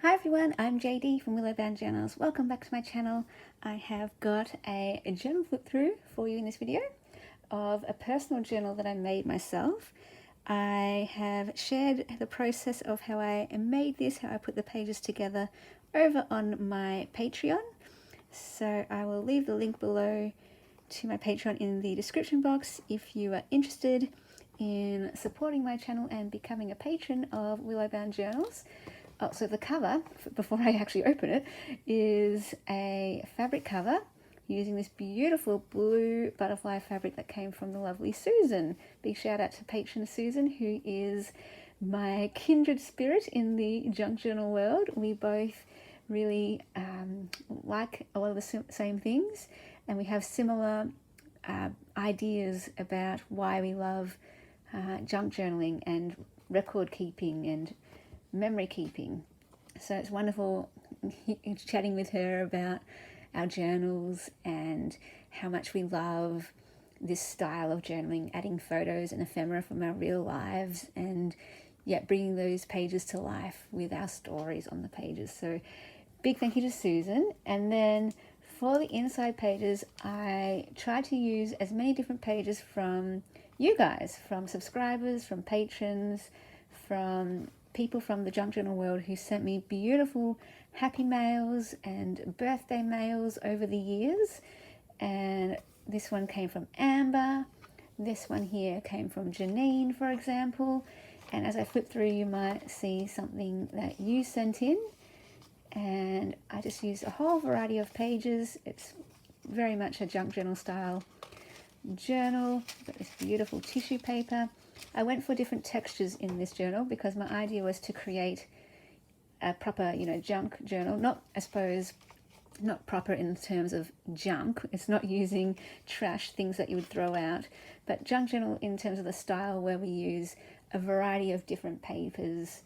Hi everyone, I'm JD from Willowbound Journals. Welcome back to my channel. I have got a journal flip through for you in this video of a personal journal that I made myself. I have shared the process of how I made this, how I put the pages together over on my Patreon. So I will leave the link below to my Patreon in the description box if you are interested in supporting my channel and becoming a patron of Willowbound Journals. Oh, so the cover, before I actually open it, is a fabric cover using this beautiful blue butterfly fabric that came from the lovely Susan. Big shout out to patron Susan, who is my kindred spirit in the junk journal world. We both really like a lot of the same things, and we have similar ideas about why we love junk journaling and record keeping and memory keeping. So it's wonderful chatting with her about our journals and how much we love this style of journaling, adding photos and ephemera from our real lives, and yeah, bringing those pages to life with our stories on the pages. So big thank you to Susan. And then for the inside pages, I try to use as many different pages from you guys, from subscribers, from patrons, from people from the junk journal world who sent me beautiful happy mails and birthday mails over the years. And this one came from Amber. This one here came from Janine, for example. And as I flip through, you might see something that you sent in. And I just used a whole variety of pages. It's very much a junk journal style journal. Got this beautiful tissue paper. I went for different textures in this journal because my idea was to create a proper, junk journal. Not, I suppose, not proper in terms of junk. It's not using trash, things that you would throw out, but junk journal in terms of the style where we use a variety of different papers,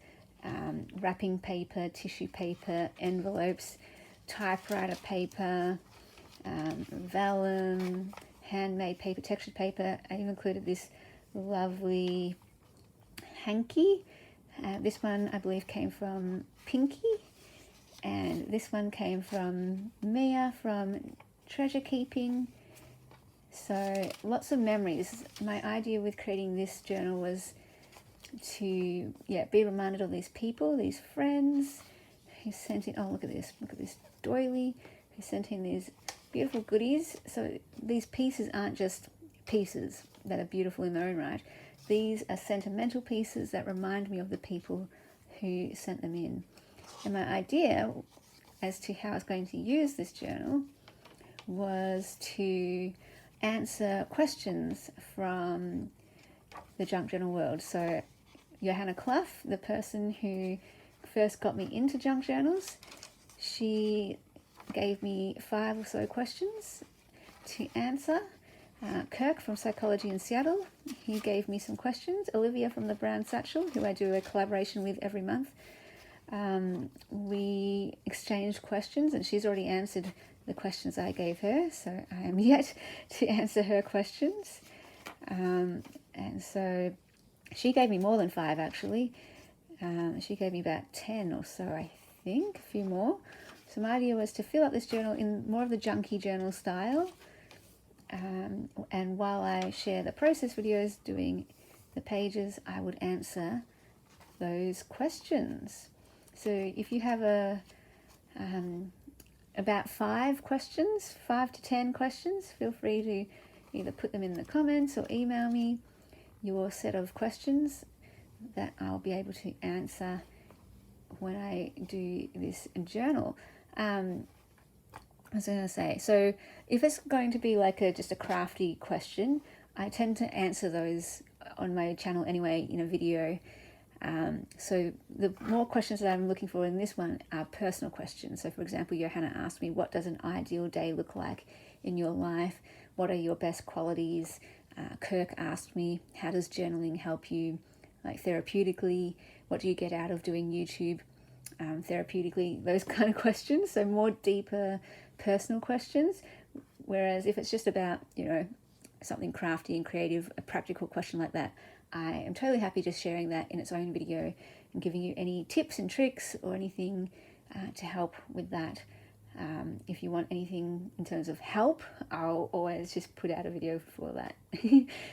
wrapping paper, tissue paper, envelopes, typewriter paper, vellum, handmade paper, textured paper. I even included this lovely hanky. This one I believe came from Pinky, and this one came from Mia from Treasure Keeping. So lots of memories. My idea with creating this journal was to be reminded of these people, these friends who sent in, oh look at this doily, who sent in these beautiful goodies. So these pieces aren't just pieces that are beautiful in their own right. These are sentimental pieces that remind me of the people who sent them in. And my idea as to how I was going to use this journal was to answer questions from the junk journal world. So Johanna Clough, the person who first got me into junk journals, she gave me 5 or so questions to answer. Kirk from Psychology in Seattle, he gave me some questions. Olivia from the Brown Satchel, who I do a collaboration with every month, we exchanged questions, and she's already answered the questions I gave her, so I am yet to answer her questions. And so she gave me more than 5 actually. She gave me about 10 or so, I think, a few more. So my idea was to fill up this journal in more of the junky journal style. And while I share the process videos doing the pages, I would answer those questions. So if you have about 5 questions, 5 to 10 questions, feel free to either put them in the comments or email me your set of questions that I'll be able to answer when I do this journal. I was going to say, so if it's going to be like just a crafty question, I tend to answer those on my channel anyway in a video. So the more questions that I'm looking for in this one are personal questions. So for example, Johanna asked me, what does an ideal day look like in your life? What are your best qualities? Kirk asked me, how does journaling help you like therapeutically? What do you get out of doing YouTube therapeutically? Those kind of questions. So more deeper personal questions. Whereas if it's just about, something crafty and creative, a practical question like that, I am totally happy just sharing that in its own video and giving you any tips and tricks or anything to help with that. If you want anything in terms of help, I'll always just put out a video for that.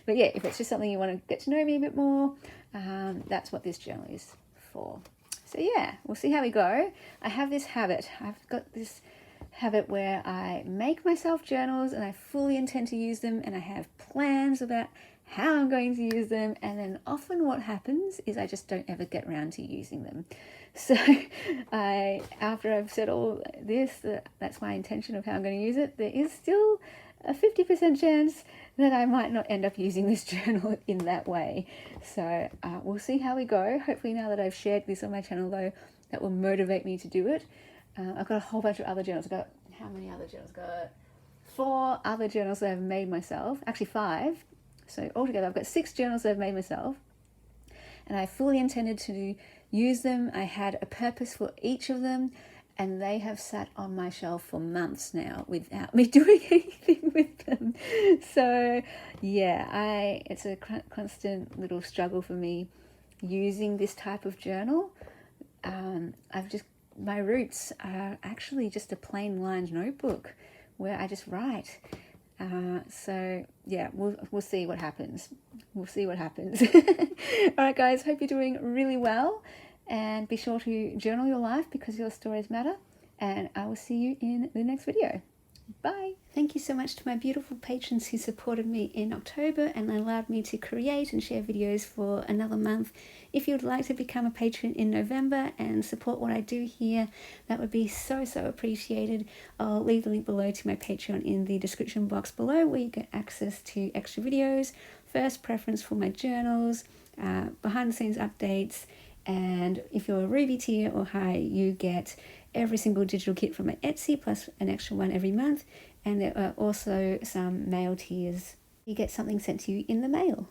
But yeah, if it's just something you want to get to know me a bit more, that's what this journal is for. So yeah, we'll see how we go. I have this habit. I've got this habit where I make myself journals and I fully intend to use them, and I have plans about how I'm going to use them, and then often what happens is I just don't ever get around to using them. So after I've said all this, that's my intention of how I'm going to use it, there is still a 50% chance that I might not end up using this journal in that way. So we'll see how we go. Hopefully now that I've shared this on my channel though, that will motivate me to do it. I've got a whole bunch of other journals. I've got, how many other journals? I've got 4 other journals that I've made myself, actually 5. So altogether I've got 6 journals that I've made myself, and I fully intended to use them. I had a purpose for each of them, and they have sat on my shelf for months now without me doing anything with them. So yeah, it's a constant little struggle for me using this type of journal. My roots are actually just a plain lined notebook where I just write. So yeah, we'll see what happens. We'll see what happens. All right, guys, hope you're doing really well, and be sure to journal your life because your stories matter, and I will see you in the next video. Bye. Thank you so much to my beautiful patrons who supported me in October and allowed me to create and share videos for another month. If you would like to become a patron in November and support what I do here, that would be so appreciated. I'll leave the link below to my Patreon in the description box below, where you get access to extra videos, first preference for my journals, behind the scenes updates, and if you're a Ruby tier or high, you get every single digital kit from my Etsy plus an extra one every month, and there are also some mail tiers. You get something sent to you in the mail.